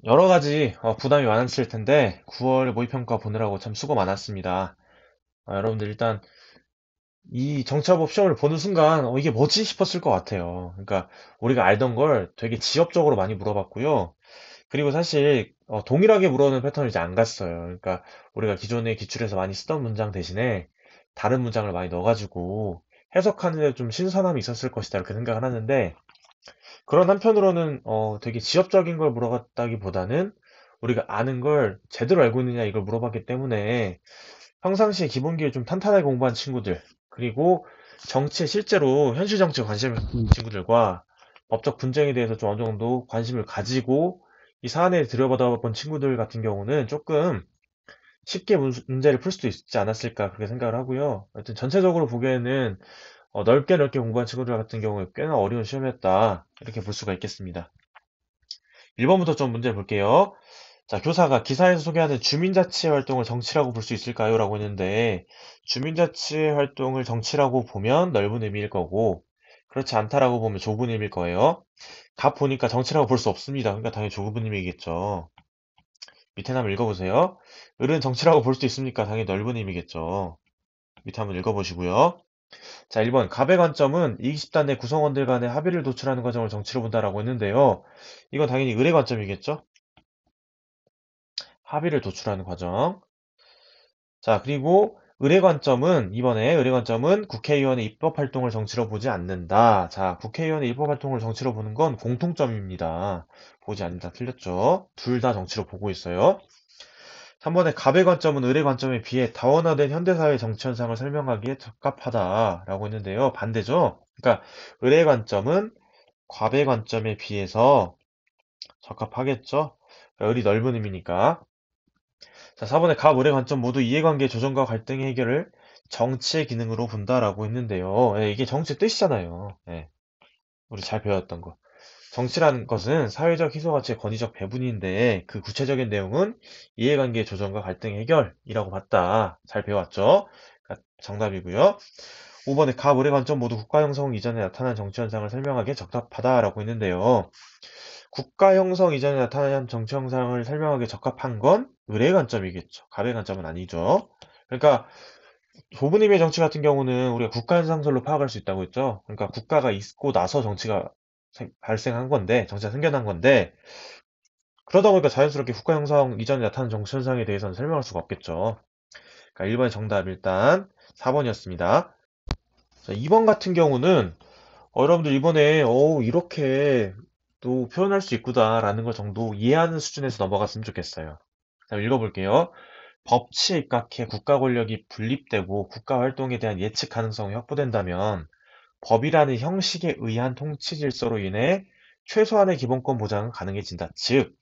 여러 가지 부담이 많으실 텐데 9월 모의평가 보느라고 참 수고 많았습니다. 여러분들 일단 이 정치화법 시험을 보는 순간 이게 뭐지 싶었을 것 같아요. 그러니까 우리가 알던 걸 되게 지엽적으로 많이 물어봤고요. 그리고 사실 동일하게 물어오는 패턴을 이제 안 갔어요. 그러니까 우리가 기존에 기출에서 많이 쓰던 문장 대신에 다른 문장을 많이 넣어가지고 해석하는 데 좀 신선함이 있었을 것이다 이렇게 생각을 하는데, 그런 한편으로는 되게 지엽적인 걸 물어봤다기보다는 우리가 아는 걸 제대로 알고 있느냐 이걸 물어봤기 때문에 평상시에 기본기를 좀 탄탄하게 공부한 친구들, 그리고 정치에 실제로 현실 정치에 관심을 갖는 친구들과 법적 분쟁에 대해서 좀 어느 정도 관심을 가지고 이 사안에 들여다봐 본 친구들 같은 경우는 조금 쉽게 문제를 풀 수도 있지 않았을까 그렇게 생각을 하고요. 하여튼 전체적으로 보기에는 넓게 넓게 공부한 친구들 같은 경우에 꽤나 어려운 시험이었다 이렇게 볼 수가 있겠습니다. 1번부터 좀 문제를 볼게요. 자, 교사가 기사에서 소개하는 주민자치 활동을 정치라고 볼 수 있을까요? 라고 했는데, 주민자치 활동을 정치라고 보면 넓은 의미일 거고, 그렇지 않다라고 보면 좁은 의미일 거예요. 답 보니까 정치라고 볼 수 없습니다. 그러니까 당연히 좁은 의미겠죠. 밑에 한번 읽어보세요. 을은 정치라고 볼 수 있습니까? 당연히 넓은 의미겠죠. 밑에 한번 읽어보시고요. 자, 1번. 갑의 관점은 이익집단 내 구성원들 간의 합의를 도출하는 과정을 정치로 본다라고 했는데요. 이건 당연히 을의 관점이겠죠? 합의를 도출하는 과정. 자, 그리고 의뢰 관점은, 이번에 의뢰 관점은 국회의원의 입법 활동을 정치로 보지 않는다. 자, 국회의원의 입법 활동을 정치로 보는 건 공통점입니다. 보지 않는다. 틀렸죠? 둘 다 정치로 보고 있어요. 3번에 갑의 관점은 의뢰 관점에 비해 다원화된 현대사회 정치 현상을 설명하기에 적합하다라고 했는데요. 반대죠? 그러니까 의뢰 관점은 갑의 관점에 비해서 적합하겠죠? 의리 넓은 의미니까. 자, 4번에 가, 을의 관점 모두 이해관계 조정과 갈등의 해결을 정치의 기능으로 본다라고 했는데요. 예, 이게 정치의 뜻이잖아요. 예, 우리 잘 배웠던 거. 정치라는 것은 사회적 희소가치의 권위적 배분인데 그 구체적인 내용은 이해관계 조정과 갈등의 해결이라고 봤다. 잘 배웠죠? 정답이고요. 5번에 가, 을의 관점 모두 국가 형성 이전에 나타난 정치 현상을 설명하기에 적합하다라고 했는데요. 국가 형성 이전에 나타난 정치 형상을 설명하기에 적합한 건 의뢰의 관점이겠죠. 갑의 관점은 아니죠. 그러니까 좁은 의미의 정치 같은 경우는 우리가 국가 현상설로 파악할 수 있다고 했죠. 그러니까 국가가 있고 나서 정치가 발생한 건데, 정치가 생겨난 건데, 그러다 보니까 자연스럽게 국가 형성 이전에 나타난 정치 현상에 대해서는 설명할 수가 없겠죠. 그러니까 1번의 정답 일단 4번이었습니다. 자, 2번 같은 경우는 여러분들 이번에 이렇게 또 표현할 수 있구나라는 걸 정도 이해하는 수준에서 넘어갔으면 좋겠어요. 자, 읽어볼게요. 법치에 입각해 국가 권력이 분립되고 국가 활동에 대한 예측 가능성이 확보된다면 법이라는 형식에 의한 통치 질서로 인해 최소한의 기본권 보장은 가능해진다. 즉,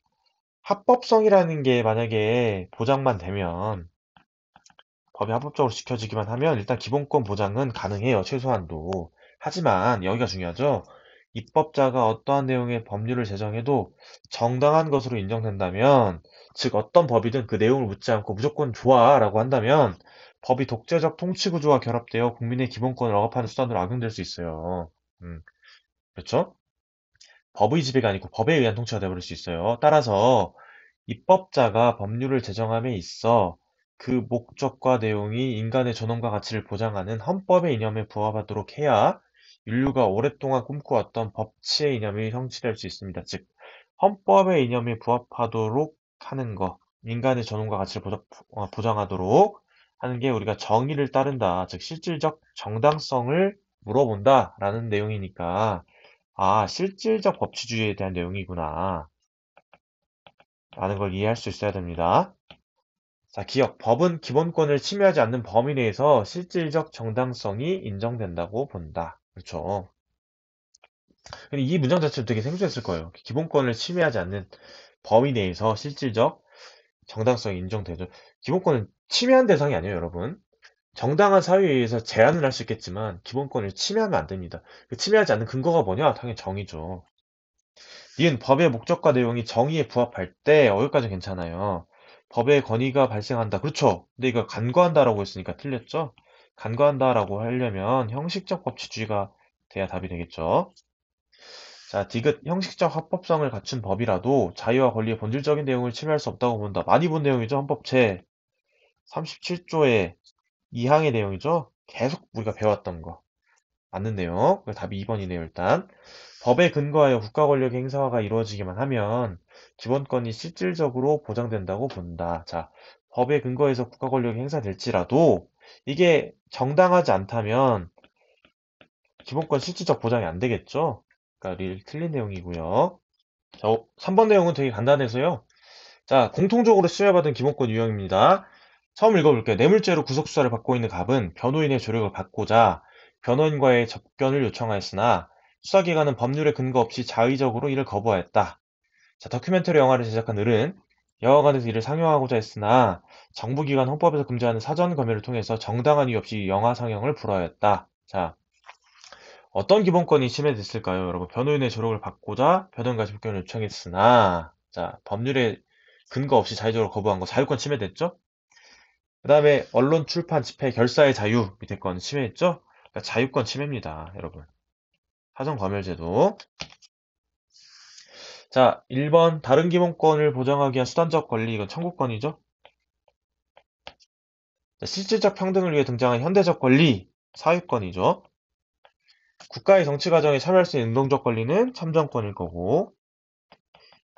합법성이라는 게 만약에 보장만 되면, 법이 합법적으로 지켜지기만 하면 일단 기본권 보장은 가능해요. 최소한도. 하지만 여기가 중요하죠. 입법자가 어떠한 내용의 법률을 제정해도 정당한 것으로 인정된다면, 즉 어떤 법이든 그 내용을 묻지 않고 무조건 좋아라고 한다면 법이 독재적 통치 구조와 결합되어 국민의 기본권을 억압하는 수단으로 악용될 수 있어요. 그렇죠? 법의 지배가 아니고 법에 의한 통치가 되어버릴 수 있어요. 따라서 입법자가 법률을 제정함에 있어 그 목적과 내용이 인간의 존엄과 가치를 보장하는 헌법의 이념에 부합하도록 해야 인류가 오랫동안 꿈꿔왔던 법치의 이념이 성취될 수 있습니다. 즉, 헌법의 이념에 부합하도록 하는 것, 인간의 존엄과 가치를 보장하도록 하는 게 우리가 정의를 따른다. 즉, 실질적 정당성을 물어본다라는 내용이니까, 아, 실질적 법치주의에 대한 내용이구나. 라는 걸 이해할 수 있어야 됩니다. 자, 기억. 법은 기본권을 침해하지 않는 범위 내에서 실질적 정당성이 인정된다고 본다. 그렇죠. 근데 이 문장 자체도 되게 생소했을 거예요. 기본권을 침해하지 않는 범위 내에서 실질적 정당성이 인정되죠. 기본권은 침해한 대상이 아니에요, 여러분. 정당한 사회에 의해서 제한을 할 수 있겠지만 기본권을 침해하면 안 됩니다. 그 침해하지 않는 근거가 뭐냐? 당연히 정의죠. 니은 법의 목적과 내용이 정의에 부합할 때 여기까지 괜찮아요. 법의 권위가 발생한다. 그렇죠. 근데 이거 간과한다라고 했으니까 틀렸죠? 간과한다라고 하려면 형식적 법치주의가 돼야 답이 되겠죠. 자, 디귿 형식적 합법성을 갖춘 법이라도 자유와 권리의 본질적인 내용을 침해할 수 없다고 본다. 많이 본 내용이죠. 헌법 제 37조의 2항의 내용이죠. 계속 우리가 배웠던 거. 맞는 내용. 답이 2번이네요, 일단. 법에 근거하여 국가 권력의 행사가 이루어지기만 하면 기본권이 실질적으로 보장된다고 본다. 자, 법에 근거해서 국가 권력이 행사될지라도 이게 정당하지 않다면 기본권 실질적 보장이 안 되겠죠? 그러니까 틀린 내용이고요. 자, 3번 내용은 되게 간단해서요. 자, 공통적으로 수여받은 기본권 유형입니다. 처음 읽어볼게요. 뇌물죄로 구속수사를 받고 있는 갑은 변호인의 조력을 받고자 변호인과의 접견을 요청하였으나 수사기관은 법률에 근거 없이 자의적으로 이를 거부하였다. 자, 다큐멘터리 영화를 제작한 을은 영화관에서 이를 상영하고자 했으나 정부기관 헌법에서 금지하는 사전 검열을 통해서 정당한 이유 없이 영화 상영을 불허하였다. 자, 어떤 기본권이 침해됐을까요, 여러분? 변호인의 조력을 받고자 변호인과 접견을 요청했으나, 자, 법률에 근거 없이 자의적으로 거부한 거 자유권 침해됐죠? 그 다음에 언론, 출판, 집회, 결사의 자유 밑에 건 침해했죠? 그러니까 자유권 침해입니다, 여러분. 사전검열제도. 자, 1번 다른 기본권을 보장하기 위한 수단적 권리, 이건 청구권이죠? 자, 실질적 평등을 위해 등장한 현대적 권리, 사유권이죠? 국가의 정치 과정에 참여할 수 있는 운동적 권리는 참정권일 거고,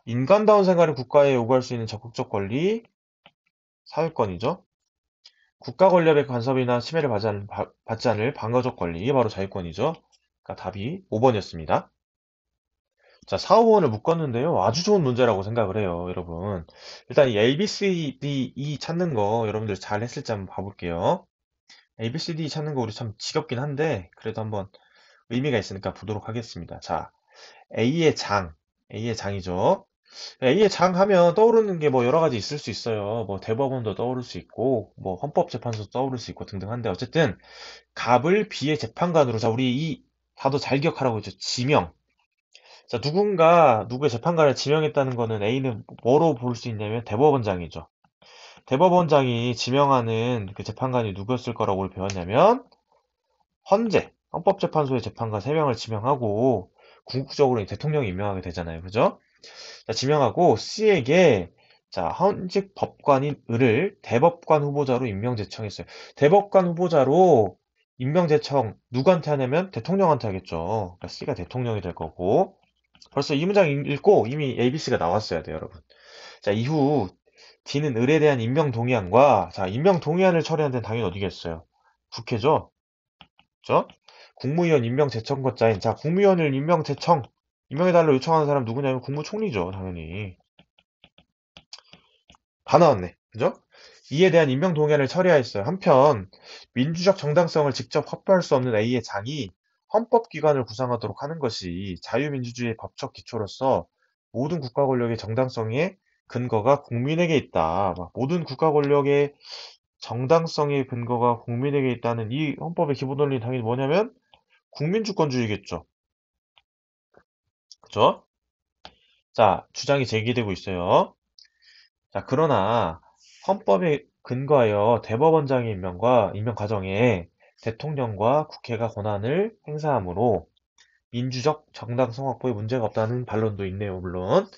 인간다운 생활을 국가에 요구할 수 있는 적극적 권리, 사유권이죠. 국가 권력의 간섭이나 침해를 받지 않을 방어적 권리, 이게 바로 자유권이죠. 그러니까 답이 5번이었습니다. 자, 4, 5번을 묶었는데요. 아주 좋은 문제라고 생각을 해요, 여러분. 일단 이 A, B, C, D, E 찾는 거 여러분들 잘 했을지 한번 봐볼게요. A, B, C, D 찾는 거 우리 참 지겹긴 한데 그래도 한번 의미가 있으니까 보도록 하겠습니다. 자, A의 장, A의 장이죠. A의 장 하면 떠오르는 게 뭐 여러 가지 있을 수 있어요. 뭐 대법원도 떠오를 수 있고, 뭐 헌법재판소도 떠오를 수 있고 등등 한데 어쨌든 갑을 B의 재판관으로 자 우리 이 다도 잘 기억하라고 했죠. 지명. 자 누군가 누구의 재판관을 지명했다는 거는 A는 뭐로 볼 수 있냐면 대법원장이죠. 대법원장이 지명하는 그 재판관이 누구였을 거라고 우리 배웠냐면 헌재 헌법재판소의 재판관 3명을 지명하고 궁극적으로 대통령이 임명하게 되잖아요. 그죠? 자, 지명하고 C에게 자, 현직 법관인 을을 대법관 후보자로 임명 제청했어요. 대법관 후보자로 임명 제청 누구한테 하냐면 대통령한테 하겠죠. 그러니까 C가 대통령이 될 거고. 벌써 이 문장 읽고 이미 ABC가 나왔어야 돼요, 여러분. 자, 이후 D는 을에 대한 임명 동의안과 자, 임명 동의안을 처리하는 데는 당연히 어디겠어요? 국회죠. 그죠? 국무위원 임명 제청권자인 자, 국무위원을 임명해달라고 요청하는 사람 누구냐면 국무총리죠, 당연히. 다 나왔네. 그죠? 이에 대한 임명 동의안을 처리하였어요. 한편 민주적 정당성을 직접 확보할 수 없는 A의 장이 헌법기관을 구성하도록 하는 것이 자유민주주의의 법적 기초로서 모든 국가 권력의 정당성의 근거가 국민에게 있다. 모든 국가 권력의 정당성의 근거가 국민에게 있다는 이 헌법의 기본 원리는 당연히 뭐냐면 국민주권주의겠죠. 그죠? 자, 주장이 제기되고 있어요. 자, 그러나 헌법에 근거하여 대법원장의 임명과 임명 과정에 대통령과 국회가 권한을 행사하므로 민주적 정당성 확보에 문제가 없다는 반론도 있네요, 물론.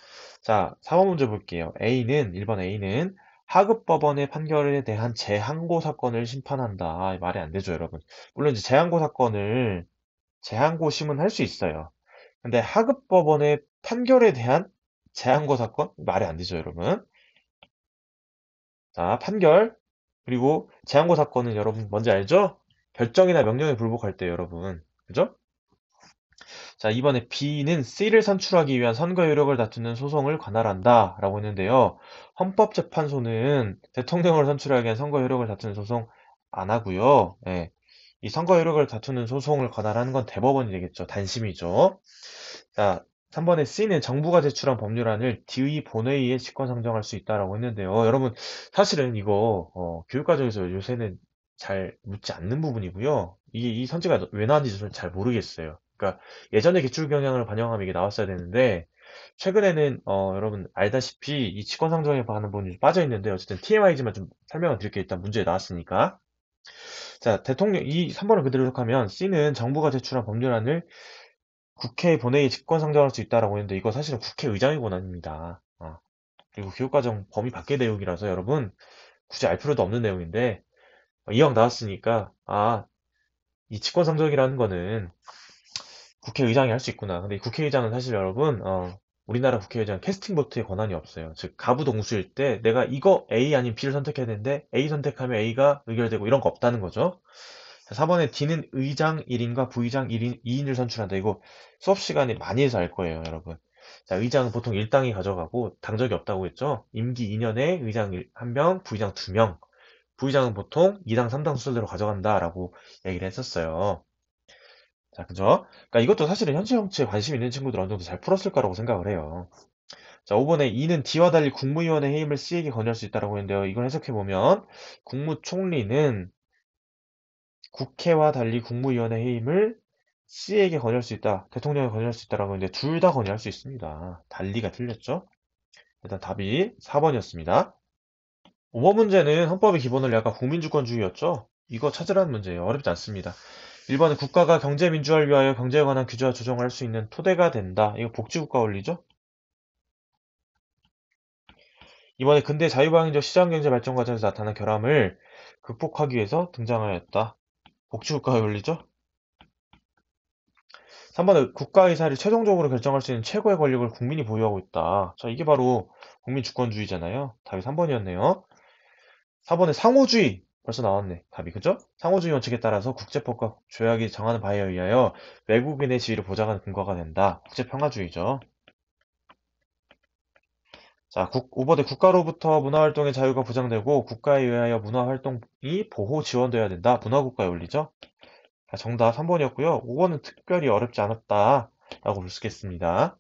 자, 4번 문제 볼게요. 1번 A는 하급법원의 판결에 대한 재항고 사건을 심판한다. 말이 안 되죠, 여러분. 물론 이제 재항고 사건을 재항고 심은할 수 있어요. 근데 하급법원의 판결에 대한 재항고 사건? 말이 안 되죠, 여러분. 자, 판결. 그리고 재항고 사건은 여러분 뭔지 알죠? 결정이나 명령에 불복할 때 여러분. 그죠? 자, 이번에 B는 C를 선출하기 위한 선거 효력을 다투는 소송을 관할한다 라고 했는데요. 헌법재판소는 대통령을 선출하기 위한 선거 효력을 다투는 소송 안 하고요. 예. 이 선거 효력을 다투는 소송을 관할하는 건 대법원이 되겠죠. 단심이죠. 자, 3번에 C는 정부가 제출한 법률안을 D의 본회의에 직권 상정할 수 있다라고 했는데요. 여러분, 사실은 이거 교육과정에서 요새는 잘 묻지 않는 부분이고요. 이게 이 선지가 왜 나왔는지 저는 잘 모르겠어요. 그러니까 예전에 기출 경향을 반영하면 이게 나왔어야 되는데 최근에는 여러분 알다시피 이 직권 상정에 관한 부분이 좀 빠져 있는데 어쨌든 TMI지만 좀 설명을 드릴게요. 일단 문제에 나왔으니까. 자, 대통령 이 3번을 그대로 해석하면 C는 정부가 제출한 법률안을 국회 본회의 직권 상정할 수 있다라고 했는데 이거 사실은 국회의장의 권한입니다. 그리고 교육과정 범위 밖의 내용이라서 여러분 굳이 알 필요도 없는 내용인데 이왕 나왔으니까 이 직권 상정이라는 거는 국회의장이 할 수 있구나. 근데 이 국회의장은 사실 여러분 우리나라 국회의장은 캐스팅 보트의 권한이 없어요. 즉 가부동수일 때 내가 이거 A 아닌 B를 선택해야 되는데 A 선택하면 A가 의결되고 이런 거 없다는 거죠. 4번에 D는 의장 1인과 부의장 1인, 2인을 선출한다. 이거 수업 시간에 많이 해서 알 거예요, 여러분. 자, 의장은 보통 1당이 가져가고 당적이 없다고 했죠. 임기 2년에 의장 1명, 부의장 2명. 부의장은 보통 2당 3당 순서대로 가져간다라고 얘기를 했었어요. 자, 그죠? 그러니까 이것도 사실은 현실 정치에 관심 있는 친구들 어느 정도 잘 풀었을 거라고 생각을 해요. 자, 5번에 E는 D와 달리 국무위원회 해임을 C에게 건의할 수 있다라고 했는데요. 이걸 해석해보면 국무총리는 국회와 달리 국무위원회 해임을 C에게 건의할 수 있다. 대통령에 건의할 수 있다라고 했는데 둘 다 건의할 수 있습니다. 달리가 틀렸죠? 일단 답이 4번이었습니다. 5번 문제는 헌법의 기본을 약간 국민주권주의였죠? 이거 찾으라는 문제예요. 어렵지 않습니다. 1번은 국가가 경제민주화를 위하여 경제에 관한 규제와 조정을 할 수 있는 토대가 된다. 이거 복지국가 원리죠? 이번에 근대 자유방위적 시장경제 발전 과정에서 나타난 결함을 극복하기 위해서 등장하였다. 복지국가의 원리죠? 3번은 국가의사를 최종적으로 결정할 수 있는 최고의 권력을 국민이 보유하고 있다. 자, 이게 바로 국민주권주의잖아요. 답이 3번이었네요. 4번에 상호주의. 벌써 나왔네. 답이, 그죠? 상호주의 원칙에 따라서 국제법과 조약이 정하는 바에 의하여 외국인의 지위를 보장하는 근거가 된다. 국제평화주의죠. 자, 5번에 국가로부터 문화활동의 자유가 보장되고 국가에 의하여 문화활동이 보호 지원돼야 된다. 문화국가의 원리죠. 자, 정답 3번이었고요. 5번은 특별히 어렵지 않았다 라고 볼 수 있겠습니다.